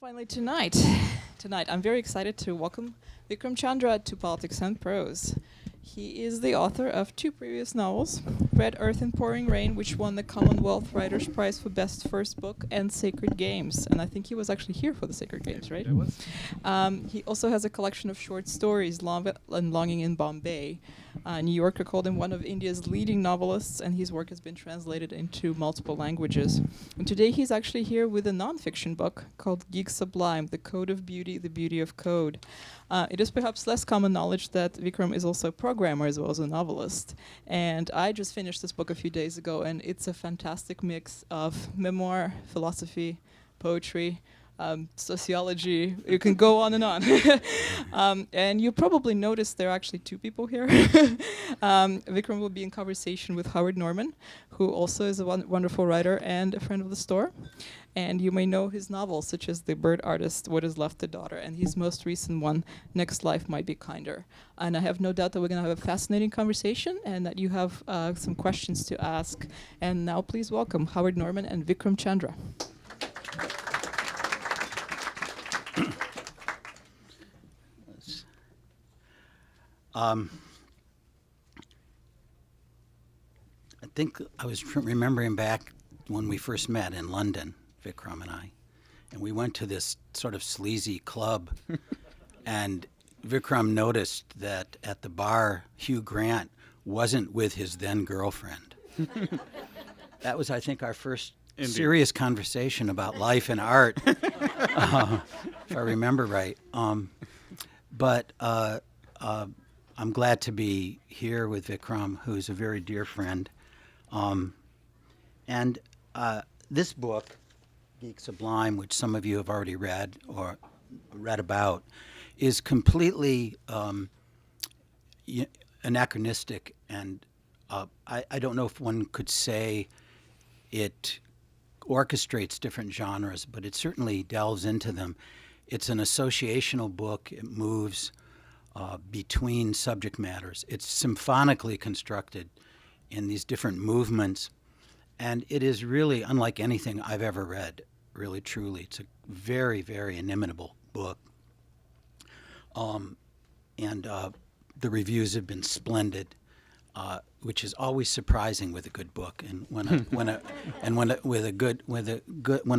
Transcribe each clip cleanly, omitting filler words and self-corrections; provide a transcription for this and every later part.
Finally, tonight, I'm very excited to welcome Vikram Chandra to Politics and Prose. He is the author of two previous novels, Red Earth and Pouring Rain, which won the Commonwealth Writers' Prize for Best First Book, and Sacred Games. And I think he was actually here for the Sacred Games, right? I was. He also has a collection of short stories, Longing in Bombay. New Yorker called him one of India's leading novelists, and his work has been translated into multiple languages. And today he's actually here with a nonfiction book called Geek Sublime, The Code of Beauty, The Beauty of Code. It is perhaps less common knowledge that Vikram is also a programmer as well as a novelist. And I just finished this book a few days ago, and it's a fantastic mix of memoir, philosophy, poetry, sociology. You can go on and on. And you probably noticed there are actually two people here. Vikram will be in conversation with Howard Norman, who also is a wonderful writer and a friend of the store. And you may know his novels, such as The Bird Artist, What Is Left the Daughter, and his most recent one, Next Life Might Be Kinder. And I have no doubt that we're going to have a fascinating conversation and that you have some questions to ask. And now please welcome Howard Norman and Vikram Chandra. I think I was remembering back when we first met in London, Vikram and I, and we went to this sort of sleazy club, and Vikram noticed that at the bar, Hugh Grant wasn't with his then girlfriend. That was, I think, our first serious conversation about life and art, if I remember right. But I'm glad to be here with Vikram, who's a very dear friend. And this book, Geek Sublime, which some of you have already read or read about, is completely anachronistic. And I don't know if one could say it orchestrates different genres, but it certainly delves into them. It's an associational book. It moves between subject matters. It's symphonically constructed in these different movements, and it is really unlike anything I've ever read, really, truly. It's a very, very inimitable book. And the reviews have been splendid, which is always surprising with a good book. And when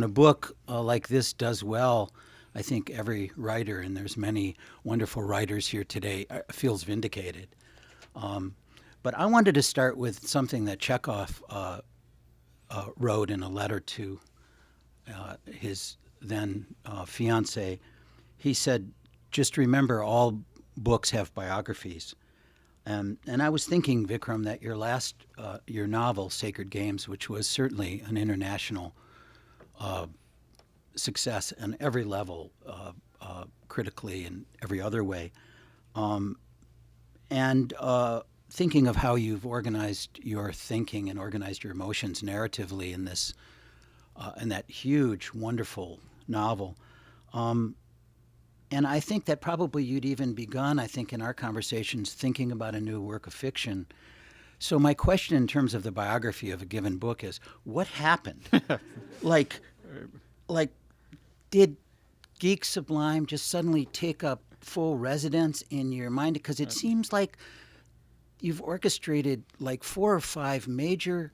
a book like this does well, I think every writer, and there's many wonderful writers here today, feels vindicated. But I wanted to start with something that Chekhov wrote in a letter to his then fiancée. He said, "Just remember, all books have biographies." And I was thinking, Vikram, that your novel, Sacred Games, which was certainly an international success on every level, critically and every other way, and thinking of how you've organized your thinking and organized your emotions narratively in this, in that huge, wonderful novel. And I think that probably you'd even begun, I think, in our conversations, thinking about a new work of fiction. So my question in terms of the biography of a given book is, what happened? like, did Geek Sublime just suddenly take up full residence in your mind? Because it seems like you've orchestrated like 4 or 5 major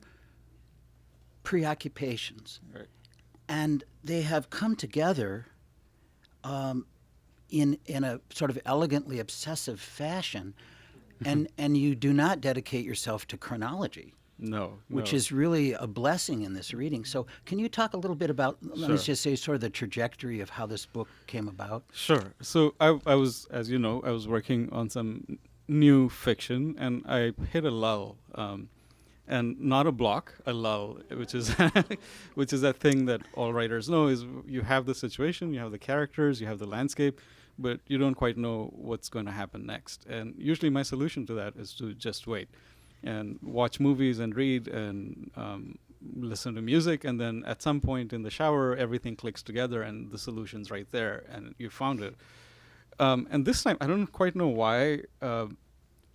preoccupations, right, and they have come together in a sort of elegantly obsessive fashion, and you do not dedicate yourself to chronology. No. Which is really a blessing in this reading. So can you talk a little bit about, let me just say, sort of the trajectory of how this book came about? Sure. So I was, as you know, I was working on some new fiction, and I hit a lull, and not a block, a lull, which is which is that thing that all writers know, is you have the situation, you have the characters, you have the landscape, but you don't quite know what's going to happen next. And usually my solution to that is to just wait and watch movies and read and listen to music, and then at some point in the shower, everything clicks together and the solution's right there and you found it. And this time, I don't quite know why,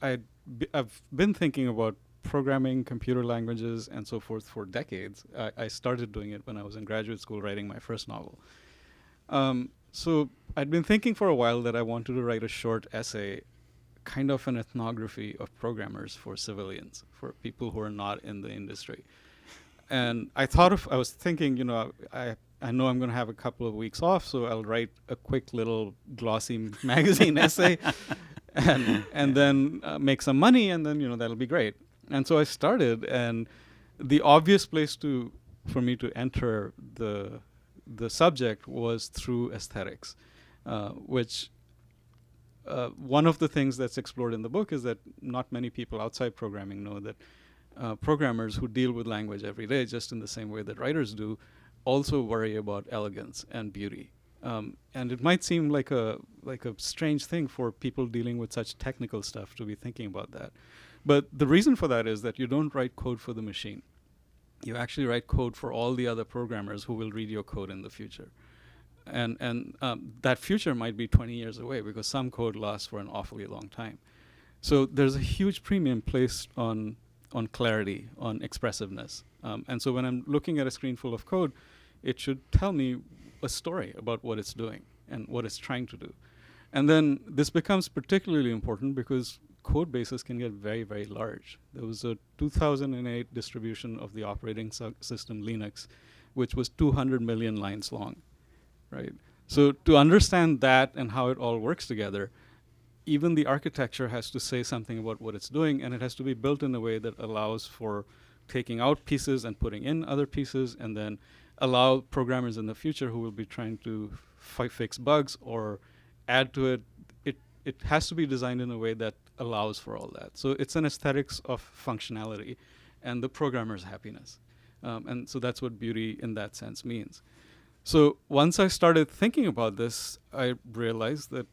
I've been thinking about programming, computer languages, and so forth for decades. I started doing it when I was in graduate school writing my first novel. So I'd been thinking for a while that I wanted to write a short essay, kind of an ethnography of programmers for civilians, for people who are not in the industry. And I was thinking, I know I'm going to have a couple of weeks off, so I'll write a quick little glossy magazine essay and then make some money, and then, that'll be great. And so I started, and the obvious place for me to enter the subject was through aesthetics, which one of the things that's explored in the book is that not many people outside programming know that programmers who deal with language every day, just in the same way that writers do, also worry about elegance and beauty. And it might seem like a strange thing for people dealing with such technical stuff to be thinking about that. But the reason for that is that you don't write code for the machine. You actually write code for all the other programmers who will read your code in the future. And that future might be 20 years away, because some code lasts for an awfully long time. So there's a huge premium placed on clarity, on expressiveness. And so when I'm looking at a screen full of code, it should tell me a story about what it's doing and what it's trying to do. And then this becomes particularly important because code bases can get very, very large. There was a 2008 distribution of the operating system Linux, which was 200 million lines long, right? So to understand that and how it all works together, even the architecture has to say something about what it's doing, and it has to be built in a way that allows for taking out pieces and putting in other pieces, and then allow programmers in the future who will be trying to fix bugs or add to it. It has to be designed in a way that allows for all that. So it's an aesthetics of functionality and the programmer's happiness. And so that's what beauty in that sense means. So once I started thinking about this, I realized that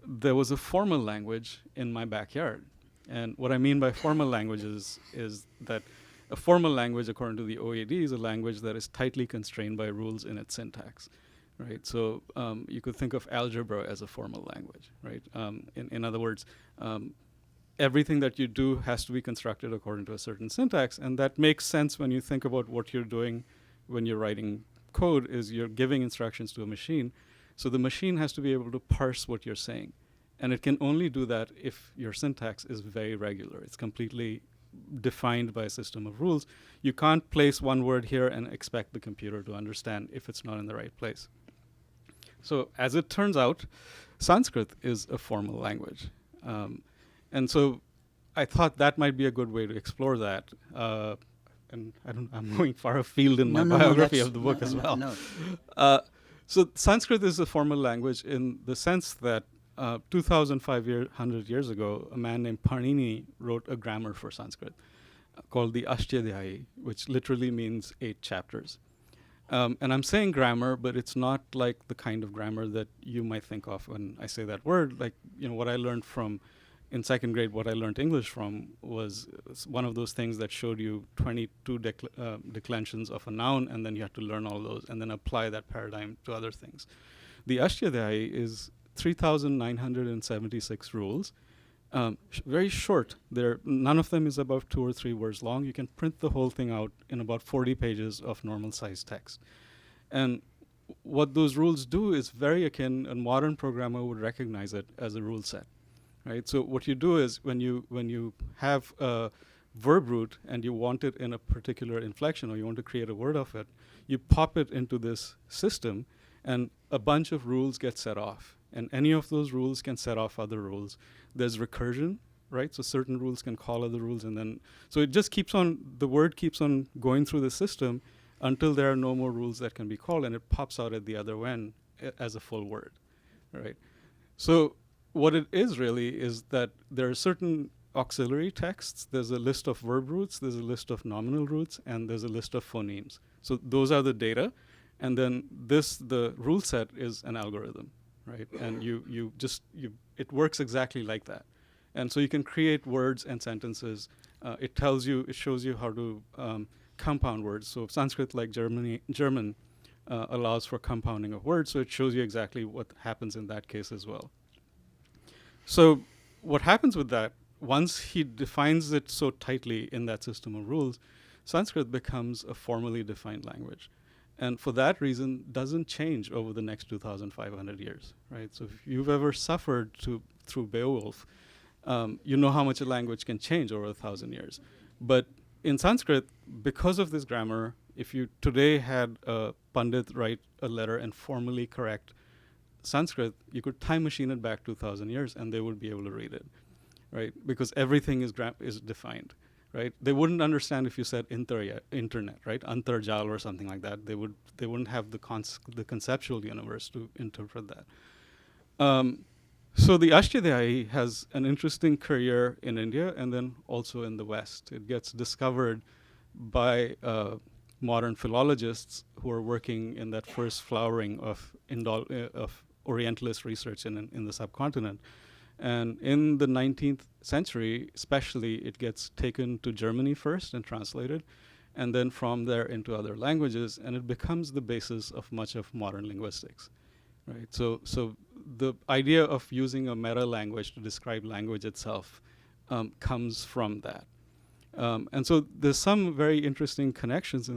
there was a formal language in my backyard. And what I mean by formal languages is that a formal language, according to the OED, is a language that is tightly constrained by rules in its syntax, right? So you could think of algebra as a formal language, right? In other words, everything that you do has to be constructed according to a certain syntax, and that makes sense when you think about what you're doing when you're writing code. Is you're giving instructions to a machine, so the machine has to be able to parse what you're saying, and it can only do that if your syntax is very regular. It's completely defined by a system of rules. You can't place one word here and expect the computer to understand if it's not in the right place. So as it turns out, Sanskrit is a formal language. And so I thought that might be a good way to explore that. And I'm going far afield in my biography of the book as well. So Sanskrit is a formal language in the sense that 2,500 years ago, a man named Panini wrote a grammar for Sanskrit called the Ashtadhyayi, which literally means 8 chapters. And I'm saying grammar, but it's not like the kind of grammar that you might think of when I say that word. Like, what I learned from in second grade, what I learned English from was one of those things that showed you 22 declensions of a noun, and then you have to learn all those and then apply that paradigm to other things. The Ashtadhyayi is 3,976 rules, very short. None of them is above 2 or 3 words long. You can print the whole thing out in about 40 pages of normal size text. And what those rules do is very akin, a modern programmer would recognize it as a rule set, right? So what you do is when you have a verb root and you want it in a particular inflection, or you want to create a word of it, you pop it into this system, and a bunch of rules get set off. And any of those rules can set off other rules. There's recursion, right? So certain rules can call other rules, and then, so it just keeps on, the word keeps on going through the system until there are no more rules that can be called, and it pops out at the other end as a full word, right? So what it is really is that there are certain auxiliary texts. There's a list of verb roots, there's a list of nominal roots, and there's a list of phonemes. So those are the data. And then the rule set is an algorithm, right? And it works exactly like that. And so you can create words and sentences. It shows you how to compound words. So Sanskrit, like German, allows for compounding of words. So it shows you exactly what happens in that case as well. So what happens with that, once he defines it so tightly in that system of rules, Sanskrit becomes a formally defined language. and for that reason doesn't change over the next 2,500 years, right? So if you've ever suffered through Beowulf, you know how much a language can change over 1,000 years. But in Sanskrit, because of this grammar, if you today had a Pandit write a letter and formally correct Sanskrit, you could time machine it back 2,000 years and they would be able to read it, right? Because everything is defined, right? They wouldn't understand if you said internet, right? Antarjal or something like that. They wouldn't have the conceptual universe to interpret that. So the Ashtadhyayi has an interesting career in India and then also in the West. It gets discovered by modern philologists who are working in that first flowering of Orientalist research in the subcontinent. And in the 19th century, especially, it gets taken to Germany first and translated, and then from there into other languages, and it becomes the basis of much of modern linguistics, right? So the idea of using a meta language to describe language itself comes from that. And so there's some very interesting connections.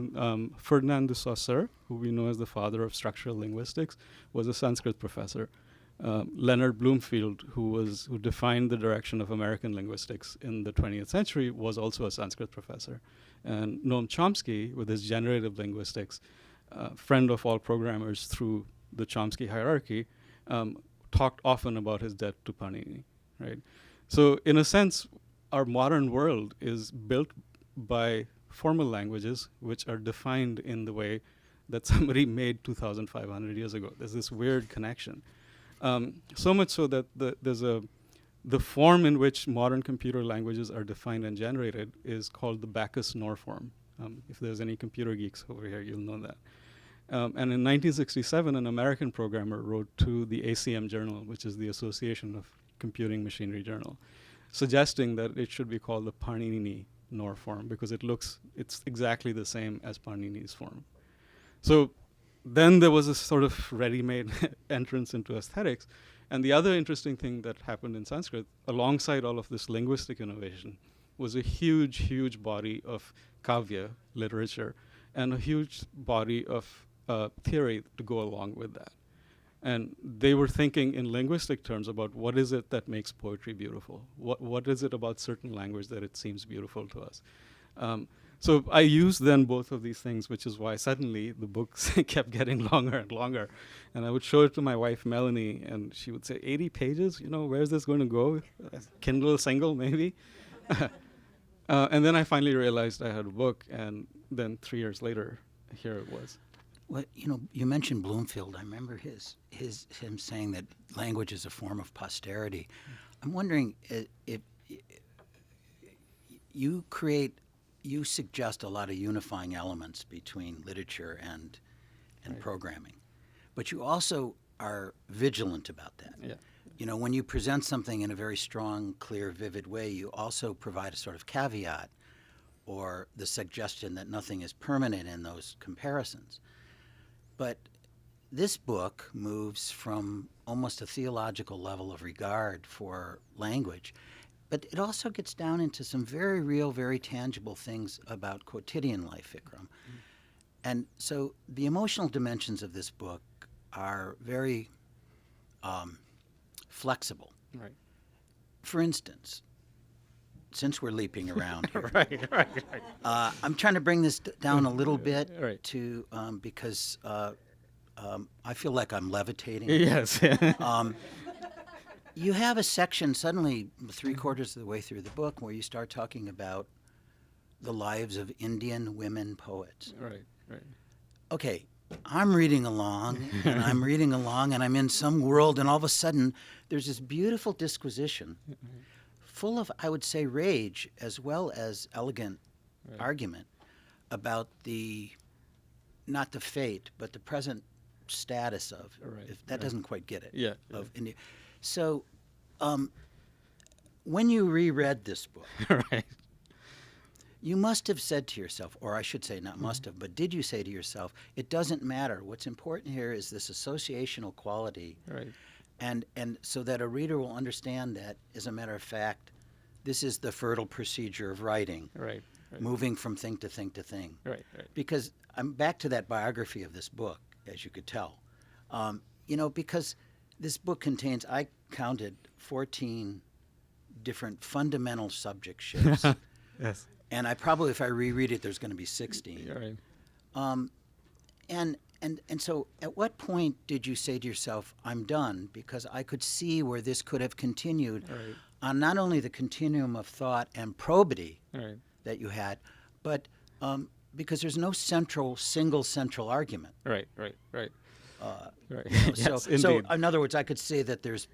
Ferdinand de Saussure, who we know as the father of structural linguistics, was a Sanskrit professor. Leonard Bloomfield, who defined the direction of American linguistics in the 20th century, was also a Sanskrit professor. And Noam Chomsky, with his generative linguistics, friend of all programmers through the Chomsky hierarchy, talked often about his debt to Panini, right? So in a sense, our modern world is built by formal languages which are defined in the way that somebody made 2,500 years ago. There's this weird connection. So much so that the form in which modern computer languages are defined and generated is called the Bacchus norm. If there's any computer geeks over here, you'll know that. And in 1967, an American programmer wrote to the ACM Journal, which is the Association of Computing Machinery Journal, suggesting that it should be called the Panini norm form because it's exactly the same as Panini's form. So then there was a sort of ready-made entrance into aesthetics. And the other interesting thing that happened in Sanskrit, alongside all of this linguistic innovation, was a huge, huge body of kavya, literature, and a huge body of theory to go along with that. And they were thinking in linguistic terms about what is it that makes poetry beautiful? What is it about certain language that it seems beautiful to us? So I used then both of these things, which is why suddenly the books kept getting longer and longer. And I would show it to my wife, Melanie, and she would say, 80 pages? Where's this going to go? Kindle single, maybe? And then I finally realized I had a book, and then 3 years later, here it was. Well, you mentioned Bloomfield. I remember him saying that language is a form of posterity. I'm wondering if you suggest a lot of unifying elements between literature and right. Programming, but you also are vigilant about that. Yeah. When you present something in a very strong, clear, vivid way, you also provide a sort of caveat or the suggestion that nothing is permanent in those comparisons. But this book moves from almost a theological level of regard for language, but it also gets down into some very real, very tangible things about quotidian life, Vikram. And so the emotional dimensions of this book are very flexible. Right. For instance, since we're leaping around here, right. I'm trying to bring this down a little bit right. to because I feel like I'm levitating. Yes. You have a section suddenly 3/4 of the way through the book where you start talking about the lives of Indian women poets. Right. Okay, I'm reading along, and I'm in some world, and all of a sudden there's this beautiful disquisition full of, I would say, rage as well as elegant argument about not the fate, but the present status of, if that doesn't quite get it, of India. So when you reread this book, right. you must have said to yourself, or I should say not must have, but did you say to yourself, it doesn't matter. What's important here is this associational quality. Right. And so that a reader will understand that, as a matter of fact, this is the fertile procedure of writing. Right. right. moving from thing to thing to thing. Right, right. Because I'm back to that biography of this book, as you could tell. Because this book contains, I counted 14 different fundamental subject shifts. Yes. And I probably, if I reread it, there's going to be 16. You're right. And so at what point did you say to yourself, I'm done? Because I could see where this could have continued Right. on not only the continuum of thought and probity Right. that you had, but because there's no single central argument. Right. Right. Right. Right. So, Yes, indeed. in other words, I could say that there's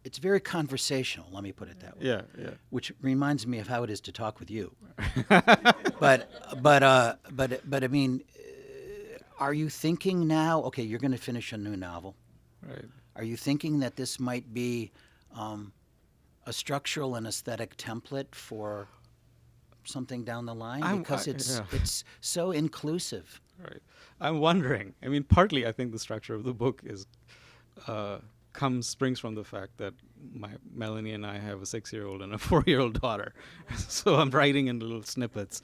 it's very conversational, let me put it that way. Yeah. Yeah. Which reminds me of how it is to talk with you. but I mean, are you thinking now, okay, you're going to finish a new novel. Right. Are you thinking that this might be a structural and aesthetic template for something down the line? Because it's so inclusive. Right. I'm wondering. I mean, partly I think the structure of the book is springs from the fact that Melanie and I have a 6-year-old and a 4-year-old daughter, so I'm writing in little snippets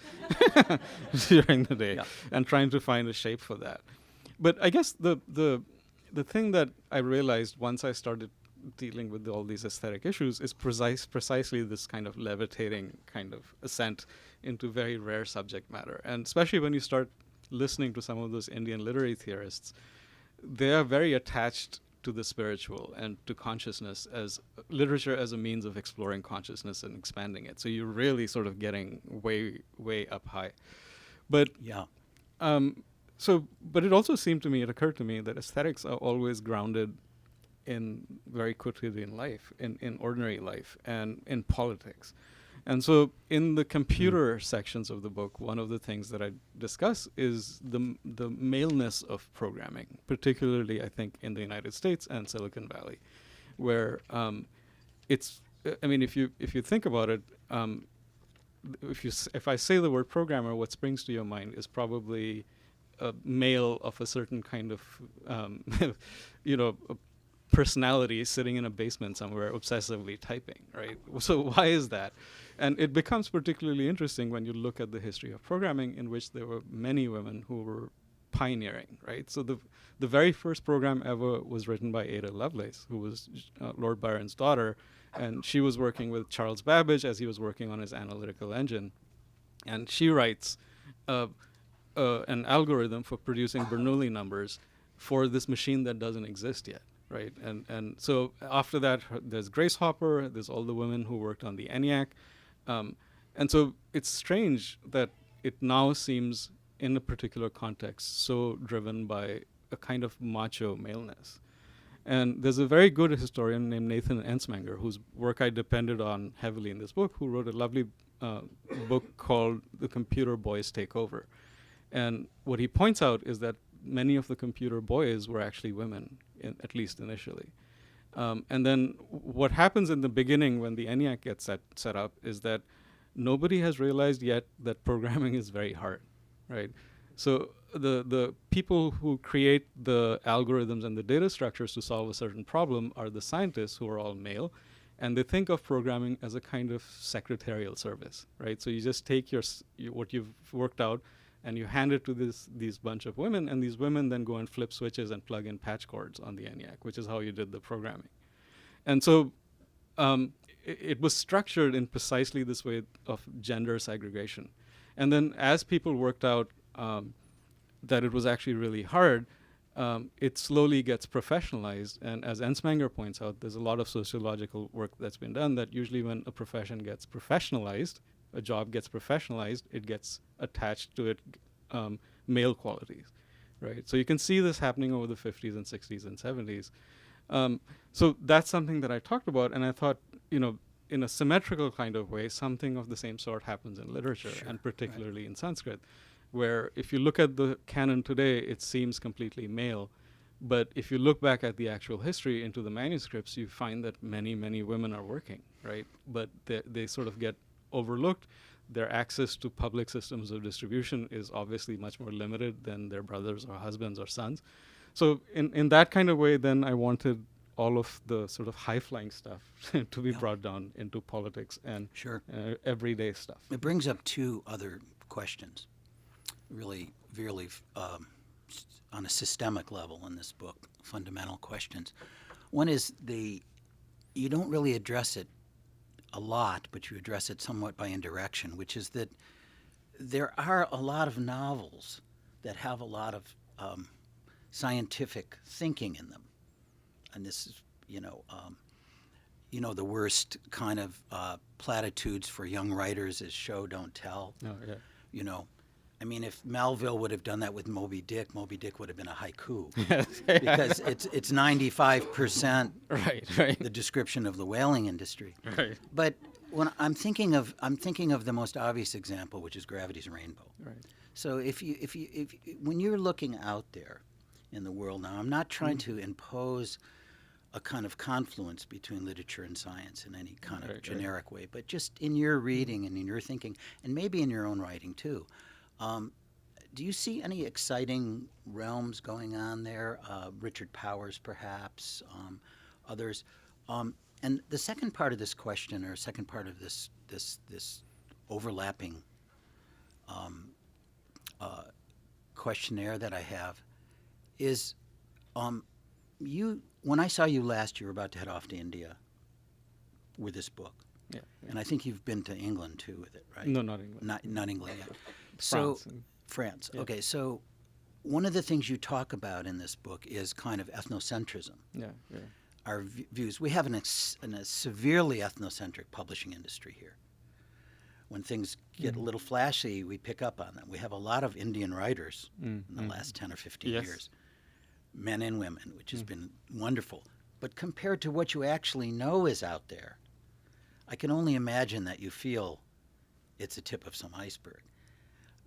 during the day and trying to find a shape for that. But I guess the thing that I realized once I started dealing with all these aesthetic issues is precisely this kind of levitating kind of ascent into very rare subject matter, and especially when you start listening to some of those Indian literary theorists, they are very attached to the spiritual and to consciousness as literature as a means of exploring consciousness and expanding it. So you're really sort of getting way, way up high. But but it also seemed to me, it occurred to me that aesthetics are always grounded in very quotidian life, in ordinary life, and in politics. And so in the computer sections of the book, one of the things that I discuss is the maleness of programming, particularly, I think, in the United States and Silicon Valley, where if you think about it, if I say the word programmer, what springs to your mind is probably a male of a certain kind of, a personality sitting in a basement somewhere obsessively typing, right? So why is that? And it becomes particularly interesting when you look at the history of programming, in which there were many women who were pioneering, right? So the very first program ever was written by Ada Lovelace, who was Lord Byron's daughter, and she was working with Charles Babbage as he was working on his analytical engine. And she writes an algorithm for producing Bernoulli numbers for this machine that doesn't exist yet. Right, and so after that, there's Grace Hopper. There's all the women who worked on the ENIAC, and so it's strange that it now seems, in a particular context, so driven by a kind of macho maleness. And there's a very good historian named Nathan Ensmenger, whose work I depended on heavily in this book, who wrote a lovely book called "The Computer Boys Take Over," and what he points out is that many of the computer boys were actually women, at least initially. And then what happens in the beginning when the ENIAC gets set up is that nobody has realized yet that programming is very hard, right? So the people who create the algorithms and the data structures to solve a certain problem are the scientists, who are all male, and they think of programming as a kind of secretarial service, right? So you just take what you've worked out and you hand it to these bunch of women, and these women then go and flip switches and plug in patch cords on the ENIAC, which is how you did the programming. And so it was structured in precisely this way of gender segregation. And then as people worked out that it was actually really hard, it slowly gets professionalized. And as Ensmenger points out, there's a lot of sociological work that's been done that usually when a profession gets professionalized, a job gets professionalized, it gets attached to it male qualities, right? So you can see this happening over the 50s and 60s and 70s. So that's something that I talked about, and I thought, in a symmetrical kind of way, something of the same sort happens in literature, and particularly in Sanskrit, where if you look at the canon today, it seems completely male. But if you look back at the actual history into the manuscripts, you find that many, many women are working, right? But they sort of get overlooked. Their access to public systems of distribution is obviously much more limited than their brothers or husbands or sons. So in that kind of way, then I wanted all of the sort of high-flying stuff to be Yeah. brought down into politics and Sure. everyday stuff. It brings up two other questions, really, really on a systemic level in this book, fundamental questions. One is you don't really address it a lot, but you address it somewhat by indirection, which is that there are a lot of novels that have a lot of scientific thinking in them. And this is, the worst kind of platitudes for young writers is show, don't tell. Oh, yeah. I mean, if Melville would have done that with Moby Dick would have been a haiku. Yes. Because it's 95% Right. the description of the whaling industry. Right. But when I'm thinking of the most obvious example, which is Gravity's Rainbow. Right. So if when you're looking out there in the world now, I'm not trying to impose a kind of confluence between literature and science in any kind of generic way, but just in your reading and in your thinking, and maybe in your own writing too. Do you see any exciting realms going on there? Richard Powers, perhaps, others. And the second part of this question, or second part of this overlapping questionnaire that I have, is when I saw you last, you were about to head off to India with this book. Yeah. And I think you've been to England too with it, right? No, not England. Not England yet. France. France. Yeah. Okay, so one of the things you talk about in this book is kind of ethnocentrism. Yeah. Our views. We have a severely ethnocentric publishing industry here. When things get a little flashy, we pick up on them. We have a lot of Indian writers in the last 10 or 15 years, men and women, which has been wonderful. But compared to what you actually know is out there, I can only imagine that you feel it's a tip of some iceberg.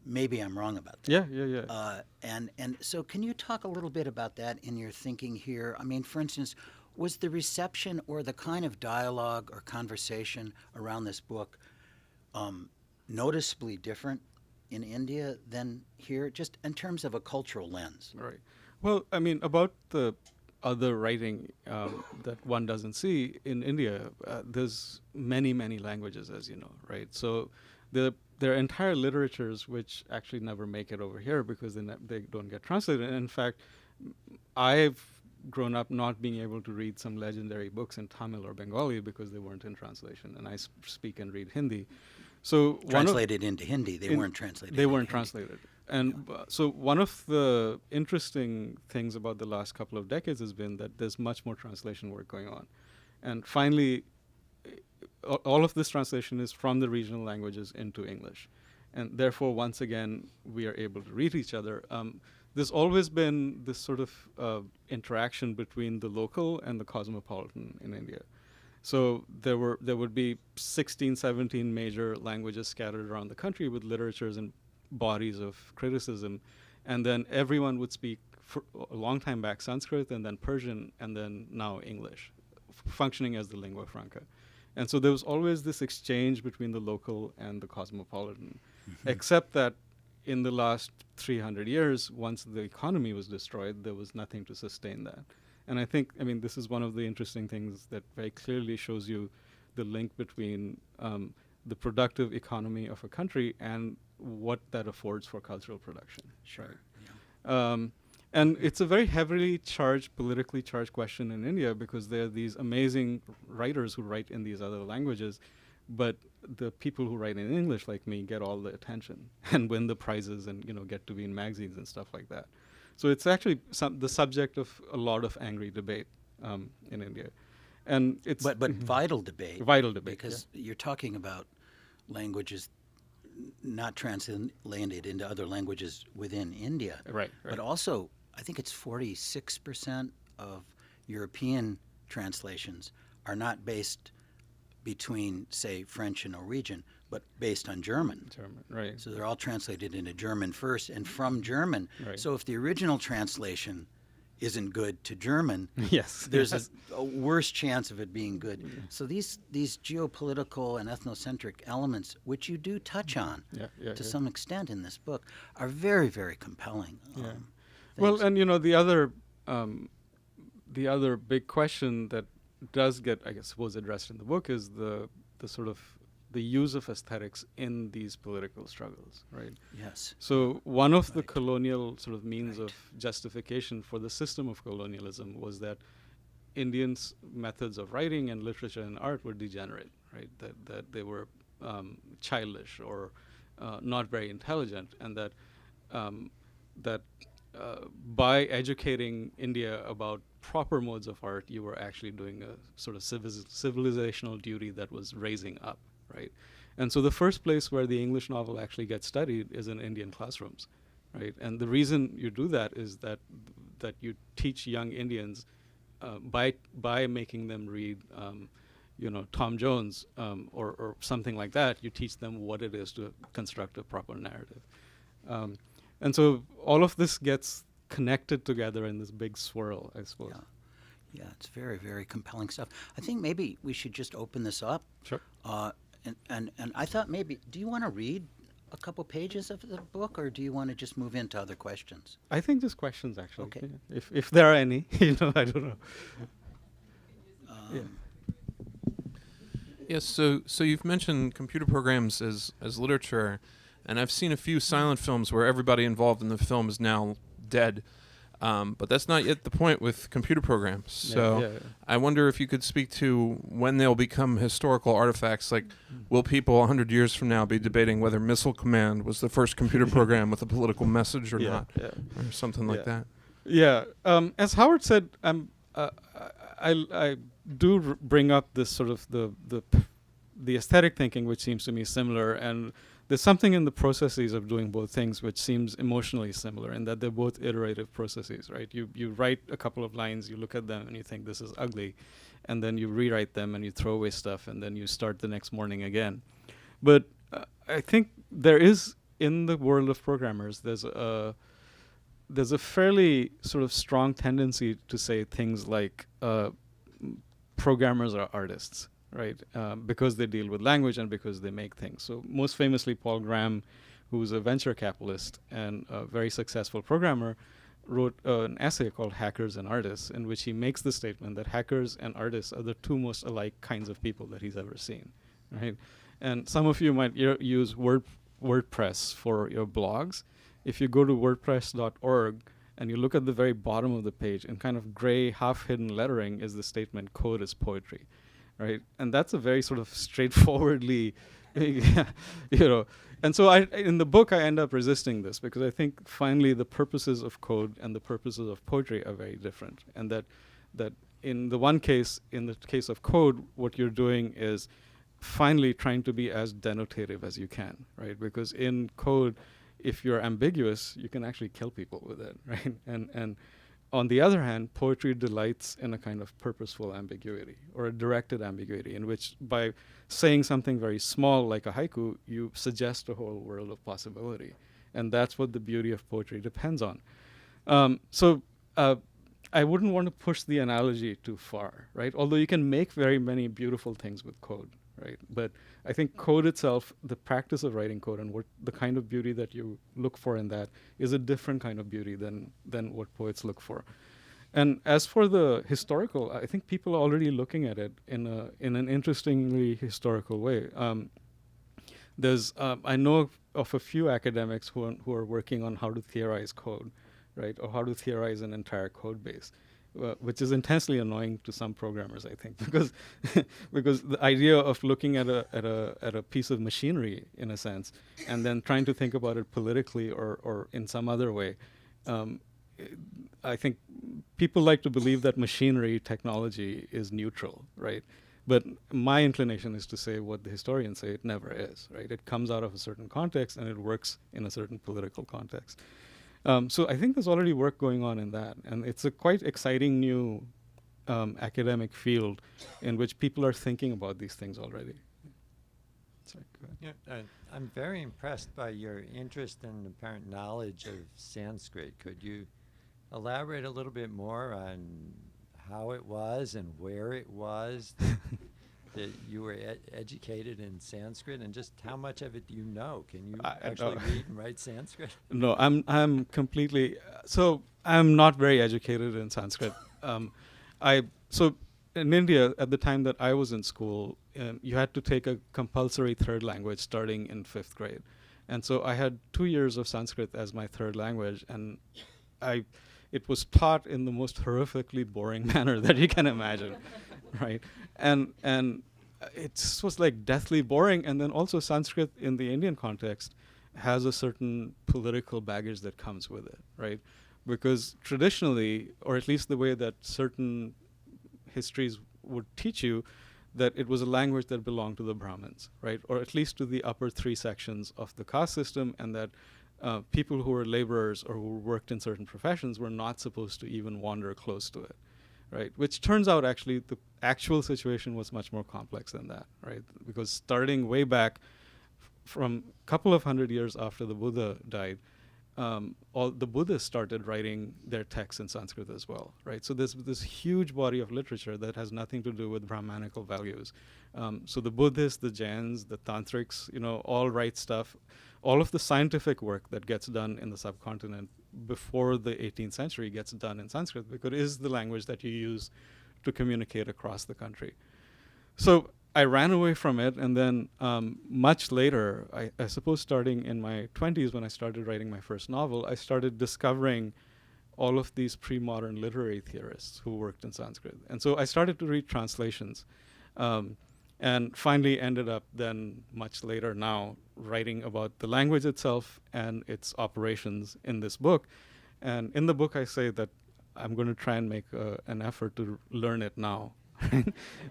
Maybe I'm wrong about that. Yeah. And so can you talk a little bit about that in your thinking here? I mean, for instance, was the reception or the kind of dialogue or conversation around this book noticeably different in India than here, just in terms of a cultural lens? Right. Well, I mean, about the other writing that one doesn't see in India, there's many languages, as you know, right? So there are entire literatures which actually never make it over here because they don't get translated. And in fact, I've grown up not being able to read some legendary books in Tamil or Bengali because they weren't in translation, and I speak and read Hindi. So translated into Hindi, they weren't translated. They weren't into translated. And so one of the interesting things about the last couple of decades has been that there's much more translation work going on. And finally, all of this translation is from the regional languages into English. And therefore, once again, we are able to read each other. There's always been this sort of interaction between the local and the cosmopolitan in India. So there would be 16, 17 major languages scattered around the country with literatures and bodies of criticism, and then everyone would speak for a long time back Sanskrit and then Persian and then now English, functioning as the lingua franca. And so there was always this exchange between the local and the cosmopolitan, except that in the last 300 years, once the economy was destroyed, there was nothing to sustain that. And I think, this is one of the interesting things that very clearly shows you the link between the productive economy of a country and what that affords for cultural production. Sure. Right? Yeah. And it's a very heavily charged, politically charged question in India because there are these amazing writers who write in these other languages, but the people who write in English, like me, get all the attention and win the prizes and get to be in magazines and stuff like that. So it's actually the subject of a lot of angry debate in India, and it's but vital debate. Vital debate because you're talking about languages not translated into other languages within India, right. But also, I think it's 46% of European translations are not based between, say, French and Norwegian, but based on German. Right. So they're all translated into German first and from German. Right. So if the original translation isn't good to German, there's a worse chance of it being good. So these geopolitical and ethnocentric elements, which you do touch on to some extent in this book, are very, very compelling. Well, and the other big question that does get, I guess, suppose addressed in the book is the sort of the use of aesthetics in these political struggles, right? Yes. So one of the Right. colonial sort of means Right. of justification for the system of colonialism was that Indians' methods of writing and literature and art were degenerate, right? That they were childish or not very intelligent, and that by educating India about proper modes of art, you were actually doing a sort of civilizational duty that was raising up, right? And so the first place where the English novel actually gets studied is in Indian classrooms, right? And the reason you do that is that you teach young Indians by making them read, Tom Jones or something like that. You teach them what it is to construct a proper narrative. And so all of this gets connected together in this big swirl, I suppose. Yeah, it's very, very compelling stuff. I think maybe we should just open this up. Sure. And I thought maybe, do you want to read a couple pages of the book, or do you want to just move into other questions? I think just questions, actually. Okay. Yeah. If there are any, I don't know. Yeah. Yes, so you've mentioned computer programs as literature, and I've seen a few silent films where everybody involved in the film is now dead. But that's not yet the point with computer programs. So Yeah. I wonder if you could speak to when they'll become historical artifacts. Like, will people 100 years from now be debating whether Missile Command was the first computer program with a political message or not, Yeah. or something like that? Yeah. As Howard said, I do bring up this sort of the aesthetic thinking, which seems to me similar, and there's something in the processes of doing both things which seems emotionally similar, in that they're both iterative processes, right? You write a couple of lines, you look at them, and you think this is ugly, and then you rewrite them, and you throw away stuff, and then you start the next morning again. But I think there is, in the world of programmers, there's a fairly sort of strong tendency to say things like programmers are artists, right? Because they deal with language and because they make things. So most famously, Paul Graham, who's a venture capitalist and a very successful programmer, wrote an essay called Hackers and Artists, in which he makes the statement that hackers and artists are the two most alike kinds of people that he's ever seen, right? And some of you might use WordPress for your blogs. If you go to wordpress.org and you look at the very bottom of the page, in kind of gray, half-hidden lettering is the statement, "Code is poetry." Right, and that's a very sort of straightforwardly, And so in the book, I end up resisting this because I think finally the purposes of code and the purposes of poetry are very different, and that in the case of code, what you're doing is finally trying to be as denotative as you can, right? Because in code, if you're ambiguous, you can actually kill people with it, right? And on the other hand, poetry delights in a kind of purposeful ambiguity or a directed ambiguity, in which by saying something very small like a haiku, you suggest a whole world of possibility. And that's what the beauty of poetry depends on. So I wouldn't want to push the analogy too far, right? Although you can make very many beautiful things with code, right? But I think code itself, the practice of writing code and what the kind of beauty that you look for in that is a different kind of beauty than what poets look for. And as for the historical, I think people are already looking at it in an interestingly historical way. I know of a few academics who are working on how to theorize code, right, or how to theorize an entire code base. Which is intensely annoying to some programmers, I think, because the idea of looking at a piece of machinery, in a sense, and then trying to think about it politically or in some other way, I think people like to believe that machinery technology is neutral, right? But my inclination is to say what the historians say: it never is, right? It comes out of a certain context and it works in a certain political context. So I think there's already work going on in that, and it's a quite exciting new academic field in which people are thinking about these things already. Sorry, go ahead. Yeah, I'm very impressed by your interest and apparent knowledge of Sanskrit. Could you elaborate a little bit more on how it was and where it was that you were educated in Sanskrit, and just how much of it do you know? Can you actually read and write Sanskrit? No, I'm completely. So I'm not very educated in Sanskrit. So in India, at the time that I was in school, you had to take a compulsory third language starting in 5th grade. And so I had 2 years of Sanskrit as my third language, and it was taught in the most horrifically boring manner that you can imagine, right? And it just was like deathly boring. And then also Sanskrit in the Indian context has a certain political baggage that comes with it, right? Because traditionally, or at least the way that certain histories would teach you, that it was a language that belonged to the Brahmins, right? Or at least to the upper 3 sections of the caste system, and that people who were laborers or who worked in certain professions were not supposed to even wander close to it, right? Which turns out actually the actual situation was much more complex than that, right? Because starting way back from a couple of 100 years after the Buddha died, all the Buddhists started writing their texts in Sanskrit as well, right? So there's this huge body of literature that has nothing to do with Brahmanical values. So the Buddhists, the Jains, the Tantrics, all write stuff. All of the scientific work that gets done in the subcontinent before the 18th century gets done in Sanskrit, because it is the language that you use to communicate across the country. So I ran away from it, and then much later, I suppose starting in my 20s when I started writing my first novel, I started discovering all of these pre-modern literary theorists who worked in Sanskrit. And so I started to read translations, and finally ended up then much later now writing about the language itself and its operations in this book. And in the book I say that I'm going to try and make an effort to learn it now,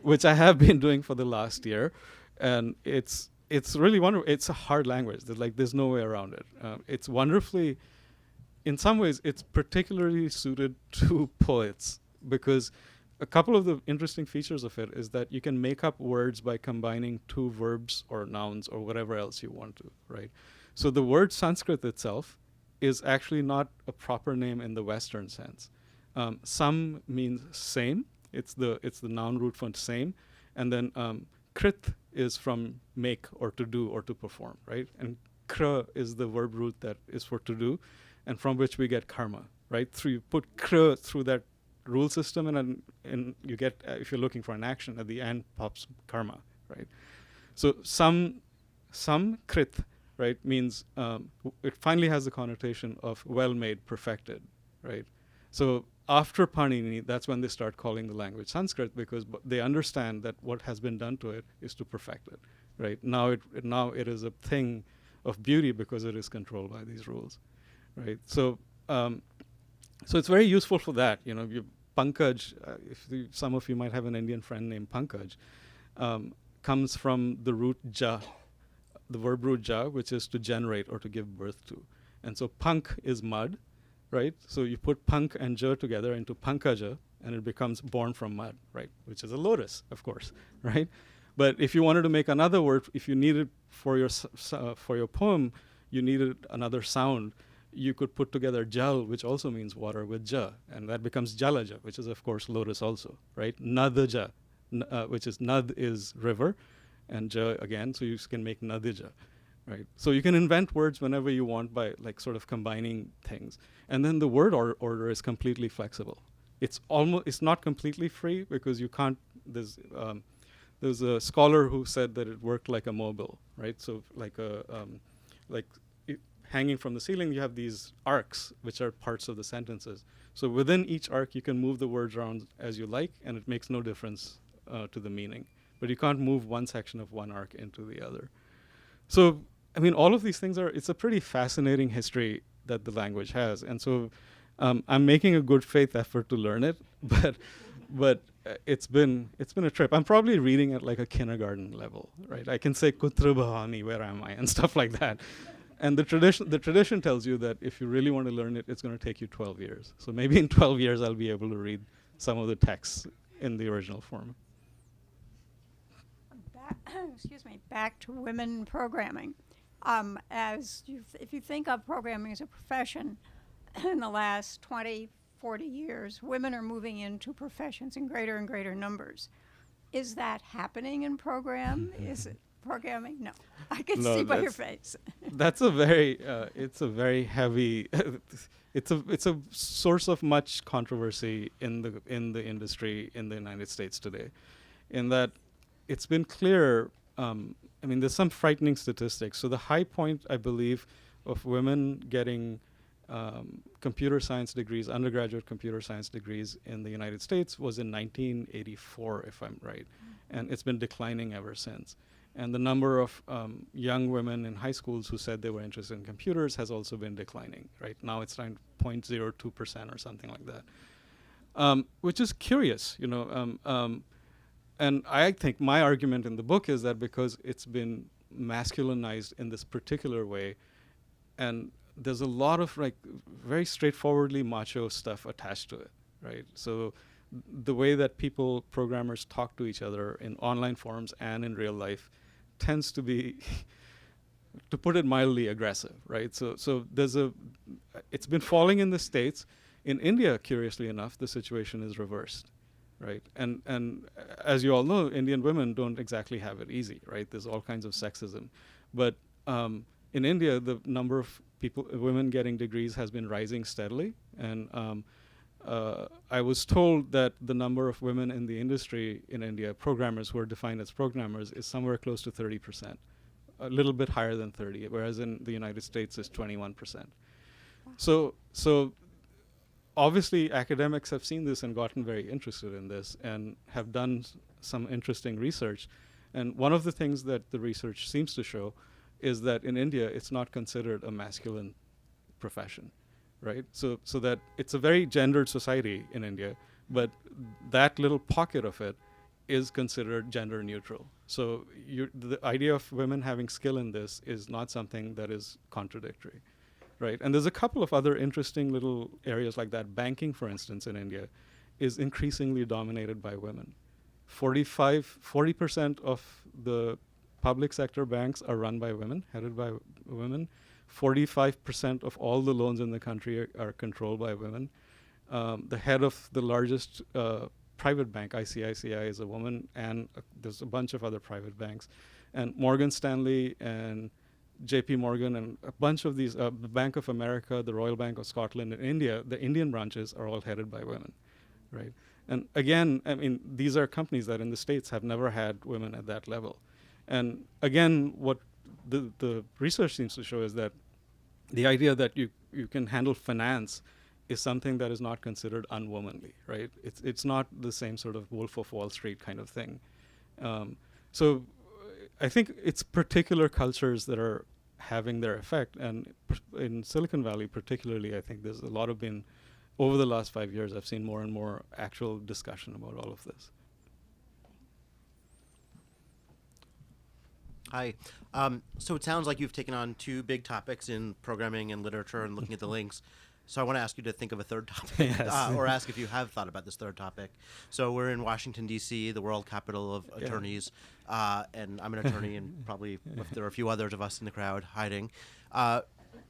which I have been doing for the last year. And it's really wonderful. It's a hard language. There's no way around it. It's wonderfully, in some ways, it's particularly suited to poets, because a couple of the interesting features of it is that you can make up words by combining 2 verbs or nouns or whatever else you want to, right? So the word Sanskrit itself is actually not a proper name in the Western sense. Sam means same. It's the noun root for same. And then krit is from make or to do or to perform, right? And kra is the verb root that is for to do, and from which we get karma, right? So you put kra through that rule system, and you get, if you're looking for an action, at the end pops karma, right? So some krit, right, means it finally has the connotation of well-made, perfected, right? So after Panini, that's when they start calling the language Sanskrit, because they understand that what has been done to it is to perfect it, right? Now it is a thing of beauty because it is controlled by these rules, right? So it's very useful for that. Pankaj, some of you might have an Indian friend named Pankaj, comes from the root ja, the verb root ja, which is to generate or to give birth to. And so punk is mud, right? So you put punk and ja together into pankaja, and it becomes born from mud, right? Which is a lotus, of course, right? But if you wanted to make another word, if you needed for your poem, you needed another sound, you could put together jal, which also means water, with ja, and that becomes jalaja, which is of course lotus also, right? Nadaja, which is nad is river, and ja again, so you can make nadija, right? So you can invent words whenever you want by sort of combining things. And then the word order is completely flexible. It's not completely free, because you can't, there's a scholar who said that it worked like a mobile, right? So hanging from the ceiling, you have these arcs, which are parts of the sentences. So within each arc, you can move the words around as you like, and it makes no difference to the meaning. But you can't move one section of one arc into the other. So, all of these things it's a pretty fascinating history that the language has. And so I'm making a good faith effort to learn it, but it's been a trip. I'm probably reading at a kindergarten level, right? I can say Kutra Bhavani, where am I, and stuff like that. And the tradition tells you that if you really want to learn it, it's going to take you 12 years. So maybe in 12 years, I'll be able to read some of the texts in the original form. Back to women programming. If you think of programming as a profession, in the last 20, 40 years, women are moving into professions in greater and greater numbers. Is that happening in program? Is it programming? No, I can No, see by your that's- face. That's a very it's a very heavy it's a source of much controversy in the industry in the United States today, in that it's been clear. I mean, there's some frightening statistics. So the high point, I believe, of women getting computer science degrees, undergraduate computer science degrees in the United States was in 1984, if I'm right, and it's been declining ever since. And the number of young women in high schools who said they were interested in computers has also been declining. Right now, it's around 0.02% or something like that, which is curious, you know. And I think my argument in the book is that because it's been masculinized in this particular way, and there's a lot of like very straightforwardly macho stuff attached to it, right? So the way that programmers talk to each other in online forums and in real life tends to be, to put it mildly, aggressive, right? So it's been falling in the States. In India, curiously enough, the situation is reversed, right? And as you all know, Indian women don't exactly have it easy, right? There's all kinds of sexism. But in India, the number of women getting degrees has been rising steadily. And I was told that the number of women in the industry in India, programmers who are defined as programmers, is somewhere close to 30%, a little bit higher than 30, whereas in the United States it's 21%. So obviously academics have seen this and gotten very interested in this and have done some interesting research. And one of the things that the research seems to show is that in India it's not considered a masculine profession. Right, so that it's a very gendered society in India, but that little pocket of it is considered gender neutral. So the idea of women having skill in this is not something that is contradictory, right? And there's a couple of other interesting little areas like that. Banking, for instance, in India, is increasingly dominated by women. 40% of the public sector banks are run by women, headed by women. 45% of all the loans in the country are controlled by women. The head of the largest private bank, ICICI, is a woman, and there's a bunch of other private banks. And Morgan Stanley and JP Morgan and a bunch of these, the Bank of America, the Royal Bank of Scotland in India, the Indian branches are all headed by women, right? And again, I mean, these are companies that in the States have never had women at that level. And again, what the research seems to show is that the idea that you can handle finance is something that is not considered unwomanly, right? It's not the same sort of Wolf of Wall Street kind of thing. So I think it's particular cultures that are having their effect, and in Silicon Valley particularly, I think there's a lot of been, over the last 5 years, I've seen more and more actual discussion about all of this. Hi. So it sounds like you've taken on two big topics in programming and literature and looking at the links. So I want to ask you to think of a third topic, Yes. or ask if you have thought about this third topic. So we're in Washington, D.C., the world capital of attorneys, and I'm an attorney, and probably if there are a few others of us in the crowd hiding.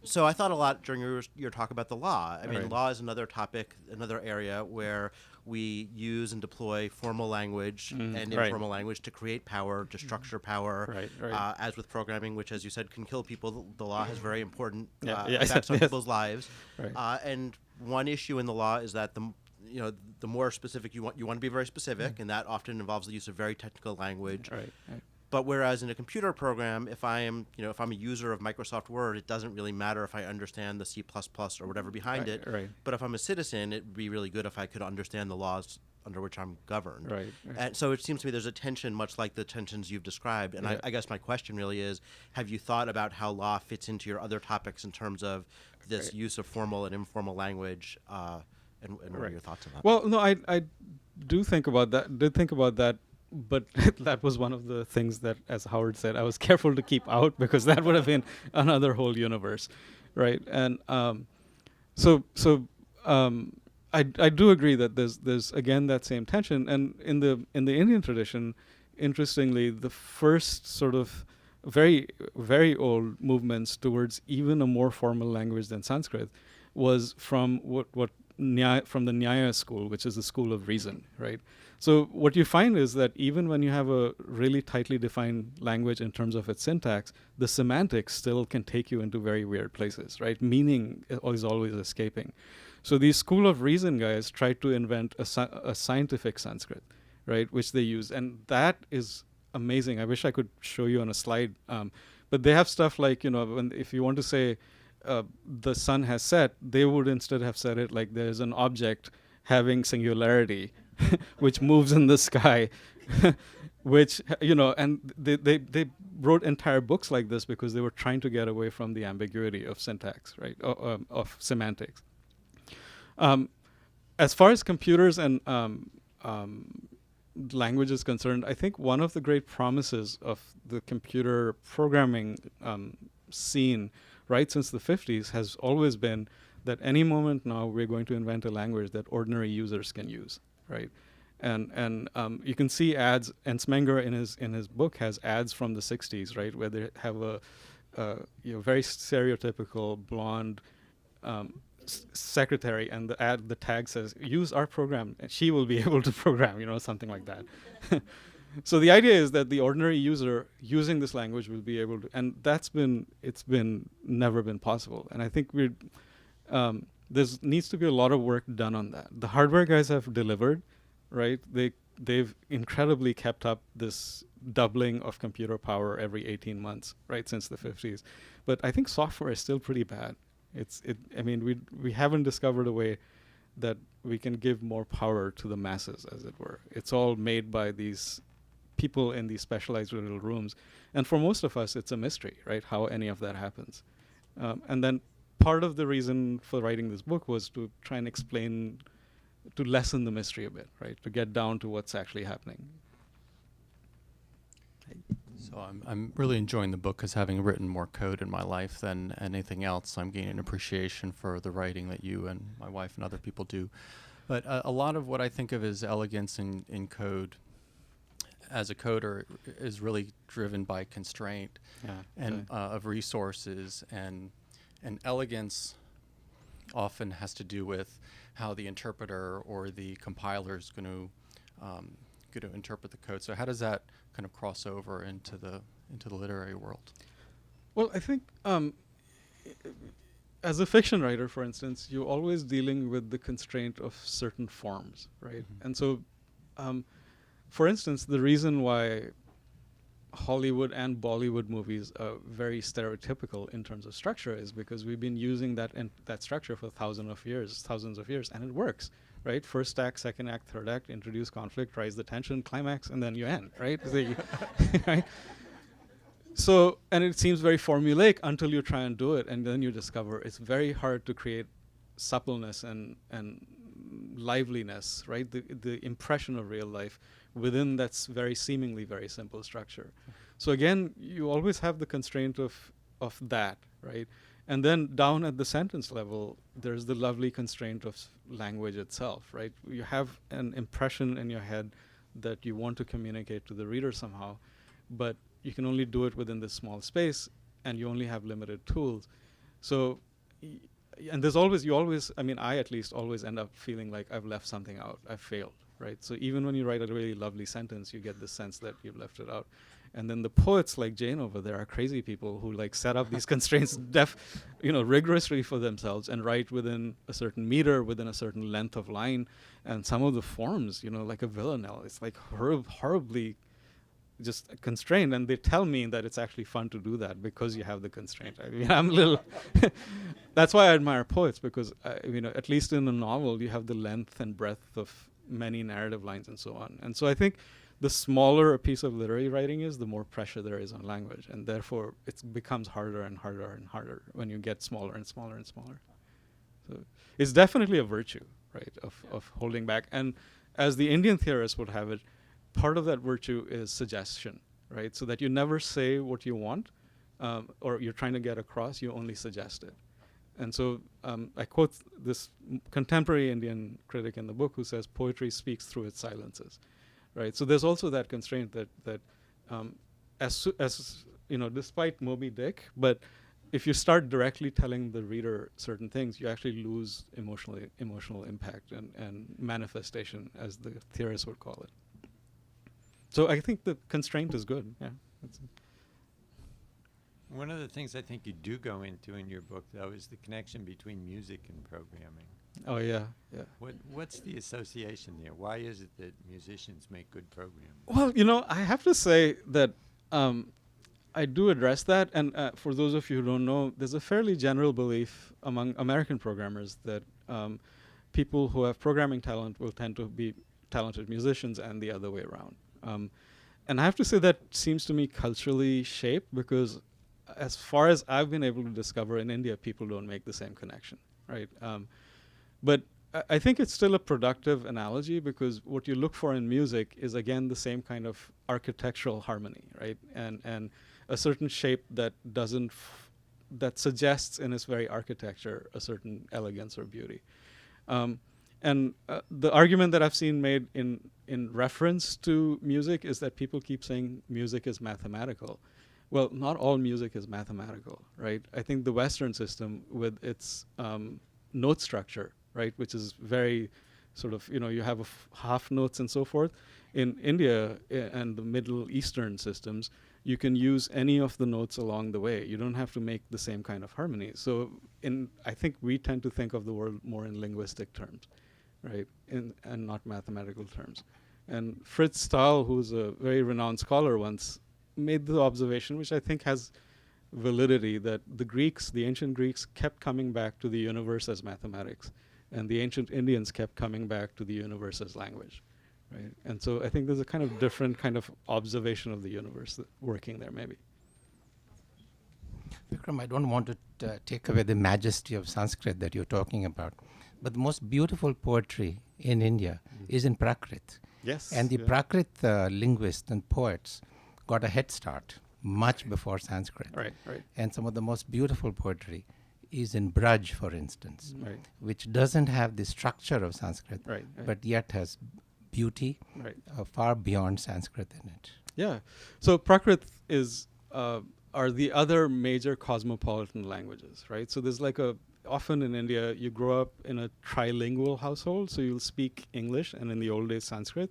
So I thought a lot during your talk about the law. I mean, Right. law is another topic, another area where we use and deploy formal language and right. informal language to create power, to structure power. Right. As with programming, which, as you said, can kill people, the law has very important Yeah, effects on yes. people's lives. Right. And one issue in the law is that the more specific you want to be very specific, and that often involves the use of very technical language. Right. But whereas in a computer program, if I'm a user of Microsoft Word, it doesn't really matter if I understand the C++ or whatever behind it. Right. But if I'm a citizen, it would be really good if I could understand the laws under which I'm governed. Right. And so it seems to me there's a tension, much like the tensions you've described. And Yeah. I guess my question really is, have you thought about how law fits into your other topics in terms of this Right. use of formal and informal language? And what are your thoughts on that? Well, no, I do think about that. Did think about that, but that was one of the things that, as Howard said, I was careful to keep out because that would have been another whole universe, right? And I do agree that there's again that same tension. And in the Indian tradition, interestingly, the first sort of very, very old movements towards even a more formal language than Sanskrit was from what from the Nyaya school, which is the school of reason, right? So what you find is that even when you have a really tightly defined language in terms of its syntax, the semantics still can take you into very weird places, right? Meaning is always escaping. So these school of reason guys tried to invent a scientific Sanskrit, right, which they use, and that is amazing. I wish I could show you on a slide, but they have stuff like, if you want to say the sun has set, they would instead have said it like there's an object having singularity, which moves in the sky, which, and they wrote entire books like this because they were trying to get away from the ambiguity of syntax, right, of semantics. As far as computers and language is concerned, I think one of the great promises of the computer programming scene right since the 50s has always been that any moment now we're going to invent a language that ordinary users can use, right? And you can see ads, and Smenger in his book has ads from the 60s, right, where they have a very stereotypical blonde secretary, and the tag says, use our program, and she will be able to program, something like that. So the idea is that the ordinary user using this language will be able to, and it's never been possible. And I think there needs to be a lot of work done on that. The hardware guys have delivered, right? They've incredibly kept up this doubling of computer power every 18 months, right, since the 50s. But I think software is still pretty bad. We haven't discovered a way that we can give more power to the masses, as it were. It's all made by these people in these specialized little rooms. And for most of us, it's a mystery, right, how any of that happens. And then part of the reason for writing this book was to try and explain, to lessen the mystery a bit, right, to get down to what's actually happening. So I'm really enjoying the book because having written more code in my life than anything else, I'm gaining an appreciation for the writing that you and my wife and other people do. But a lot of what I think of as elegance in code as a coder is really driven by constraint of resources, and elegance often has to do with how the interpreter or the compiler is going to interpret the code. So how does that kind of cross over into the literary world? Well, I think as a fiction writer, for instance, you're always dealing with the constraint of certain forms, right? Mm-hmm. And so, for instance, the reason why Hollywood and Bollywood movies are very stereotypical in terms of structure is because we've been using that structure for thousands of years, and it works, right? First act, second act, third act, introduce conflict, rise the tension, climax, and then you end, right? Right? So, and it seems very formulaic until you try and do it, and then you discover it's very hard to create suppleness and liveliness, right? The impression of real life within that's seemingly very simple structure. So again, you always have the constraint of that, right? And then down at the sentence level, there's the lovely constraint of language itself, right? You have an impression in your head that you want to communicate to the reader somehow, but you can only do it within this small space, and you only have limited tools. So, and there's always, I at least always end up feeling like I've left something out, I've failed, right? So even when you write a really lovely sentence, you get the sense that you've left it out. And then the poets like Jane over there are crazy people who like set up these constraints rigorously for themselves and write within a certain meter, within a certain length of line. And some of the forms, like a villanelle, it's like horribly just constrained. And they tell me that it's actually fun to do that because you have the constraint. I'm a little, that's why I admire poets, because, at least in a novel, you have the length and breadth of many narrative lines and so on. And so I think the smaller a piece of literary writing is, the more pressure there is on language, and therefore it becomes harder and harder and harder when you get smaller and smaller and smaller. So it's definitely a virtue, right, of holding back. And as the Indian theorists would have it, part of that virtue is suggestion, right, so that you never say what you want or you're trying to get across, you only suggest it. And so I quote this contemporary Indian critic in the book who says, poetry speaks through its silences. Right, so there's also that constraint that despite Moby Dick, but if you start directly telling the reader certain things, you actually lose emotional impact and manifestation, as the theorists would call it. So I think the constraint is good. Yeah. One of the things I think you do go into in your book, though, is the connection between music and programming. Oh yeah, yeah. What's the association there? Why is it that musicians make good programming? Well, I have to say that I do address that, and for those of you who don't know, there's a fairly general belief among American programmers that people who have programming talent will tend to be talented musicians, and the other way around. And I have to say that seems to me culturally shaped, because as far as I've been able to discover in India, people don't make the same connection, right? But I think it's still a productive analogy, because what you look for in music is, again, the same kind of architectural harmony, right? And a certain shape that that suggests in its very architecture a certain elegance or beauty. And the argument that I've seen made in reference to music is that people keep saying music is mathematical. Well, not all music is mathematical, right? I think the Western system, with its note structure, right, which is very sort of, you have half notes and so forth. In India and the Middle Eastern systems, you can use any of the notes along the way. You don't have to make the same kind of harmony. So I think we tend to think of the world more in linguistic terms, right, and not mathematical terms. And Fritz Stahl, who's a very renowned scholar, once made the observation, which I think has validity, that the ancient Greeks kept coming back to the universe as mathematics, and the ancient Indians kept coming back to the universe as language, right? And so I think there's a kind of different kind of observation of the universe working there, maybe. Vikram, I don't want to take away the majesty of Sanskrit that you're talking about, but the most beautiful poetry in India is in Prakrit. Yes. And the Prakrit linguists and poets got a head start much before Sanskrit. Right. And some of the most beautiful poetry is in Braj, for instance, Right. which doesn't have the structure of Sanskrit, Right. but yet has beauty Right. far beyond Sanskrit in it. Yeah. So Prakrit are the other major cosmopolitan languages, right? So there's often in India, you grow up in a trilingual household, so you'll speak English, and in the old days Sanskrit.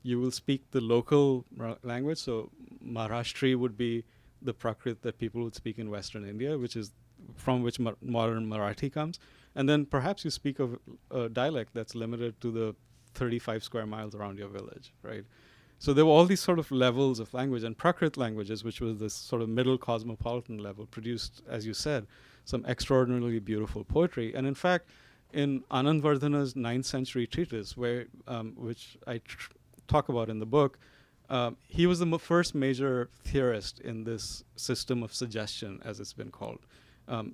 You will speak the local language, so Maharashtri would be the Prakrit that people would speak in Western India, which is from which modern Marathi comes. And then perhaps you speak of a dialect that's limited to the 35 square miles around your village, right? So there were all these sort of levels of language, and Prakrit languages, which was this sort of middle cosmopolitan level, produced, as you said, some extraordinarily beautiful poetry. And in fact, in Anandvardhana's 9th century treatise, which I talk about in the book, he was the first major theorist in this system of suggestion, as it's been called,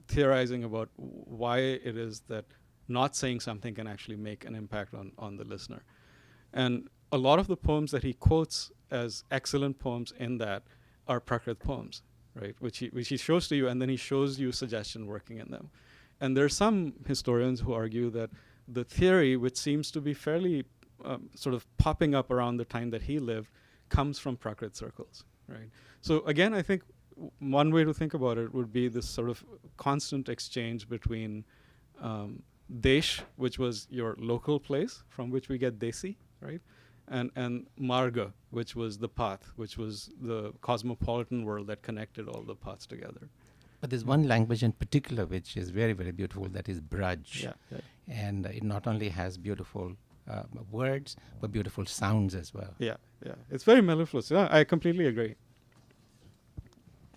theorizing about why it is that not saying something can actually make an impact on the listener. And a lot of the poems that he quotes as excellent poems in that are Prakrit poems, right, which he shows to you, and then he shows you suggestion working in them. And there are some historians who argue that the theory, which seems to be fairly sort of popping up around the time that he lived, comes from Prakrit circles, right? So again, I think one way to think about it would be this sort of constant exchange between Desh, which was your local place from which we get Desi, right? And Marga, which was the path, which was the cosmopolitan world that connected all the paths together. But there's one language in particular which is very, very beautiful, that is Braj. Yeah. And it not only has beautiful words, but beautiful sounds as well. Yeah. It's very mellifluous. Yeah, I completely agree.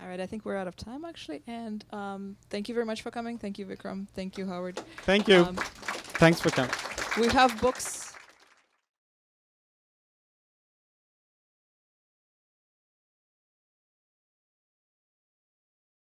All right, I think we're out of time, actually. And thank you very much for coming. Thank you, Vikram. Thank you, Howard. Thank you. Thanks for coming. We have books